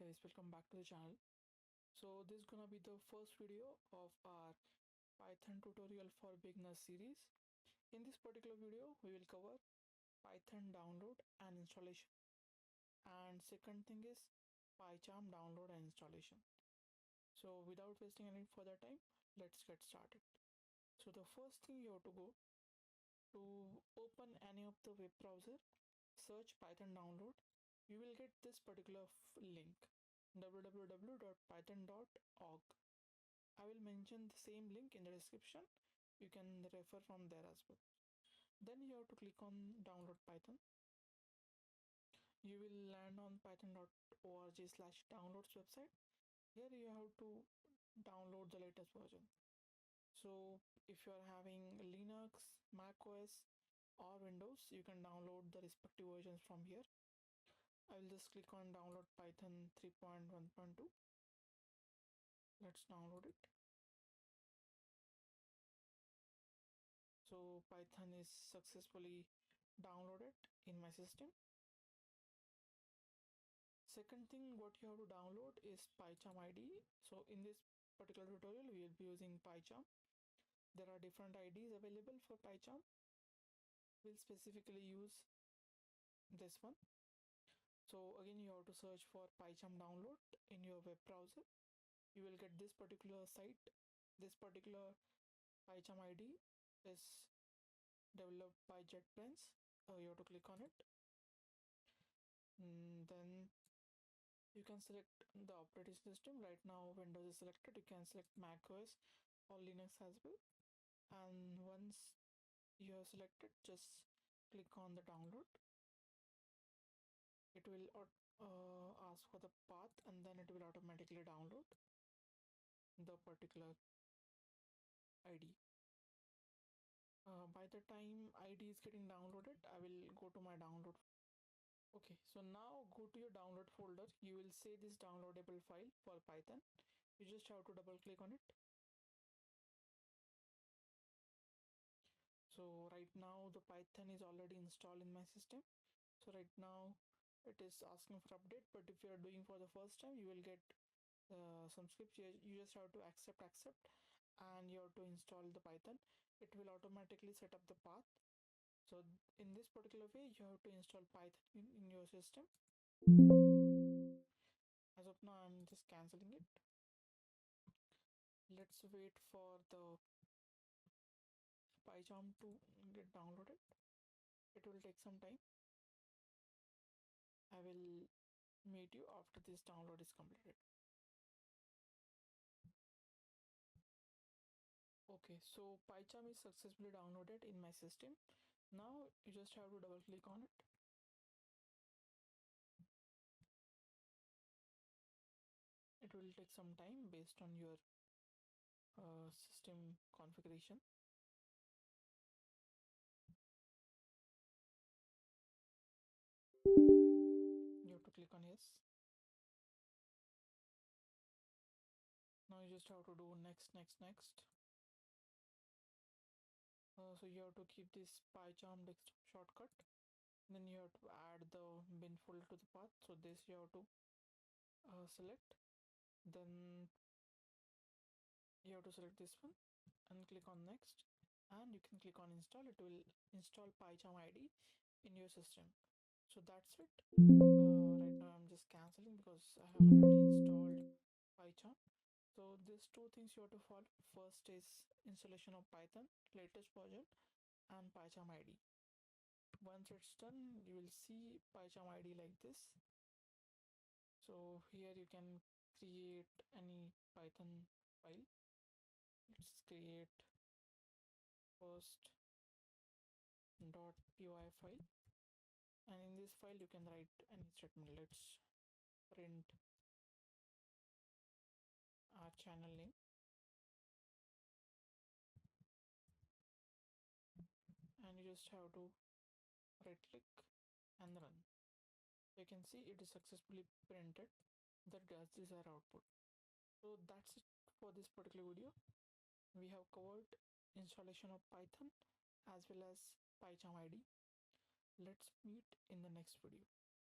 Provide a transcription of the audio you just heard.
guys, welcome back to the channel. So this is gonna be the first video of our Python tutorial for beginners series. In this particular video we will cover Python download and installation, and second thing is PyCharm download and installation. So without wasting any further time, let's get started. So the first thing you have to go to open any of the web browser, search Python download. You will get this particular link, www.python.org. I will mention the same link in the description. You can refer from there as well. Then you have to click on download Python. You will land on python.org/downloads website. Here you have to download the latest version. So if you are having Linux, Mac OS or Windows, you can download the respective versions from here. I will just click on download Python 3.1.2. Let's download it. So Python is successfully downloaded in my system. Second thing what you have to download is PyCharm IDE. So in this particular tutorial we will be using PyCharm. There are different IDs available for PyCharm. We'll specifically use this one. So again you have to search for PyCharm download in your web browser. You will get this particular site. This particular PyCharm IDE is developed by JetBrains. You have to click on it. Then you can select the operating system. Right now Windows is selected. You can select Mac OS or Linux as well. And once you are selected, just click on the download. It will ask for the path, and then it will automatically download the particular ID. By the time ID is getting downloaded, I will go to my download. Okay, so now go to your download folder. You will see this downloadable file for Python. You just have to double click on it. So right now the Python is already installed in my system. So right now it is asking for update, but if you are doing for the first time, you will get some scripts. You just have to accept, and you have to install the Python. It will automatically set up the path. So in this particular way, you have to install Python in your system. As of now, I'm just canceling it. Let's wait for the PyCharm to get downloaded. It will take some time. I will meet you after this download is completed. Okay, so PyCharm is successfully downloaded in my system. Now you just have to double click on it. It will take some time based on your system configuration. You have to click on yes. Now you just have to do next. So you have to keep this PyCharm desktop shortcut. Then you have to add the bin folder to the path. So this you have to select. Then you have to select this one and click on next. And you can click on install. It will install PyCharm IDE in your system. So that's it. Right now I'm just canceling because I have already installed PyCharm. So these two things you have to follow. First is installation of Python latest version and PyCharm IDE. Once it's done, you will see PyCharm IDE like this. So here you can create any Python file. Let's create first.py file, and in this file you can write any statement. Let's print our channel name, and you just have to right click and run. You can see it is successfully printed the desired output. So that's it for this particular video. We have covered installation of Python as well as PyCharm IDE. Let's meet in the next video.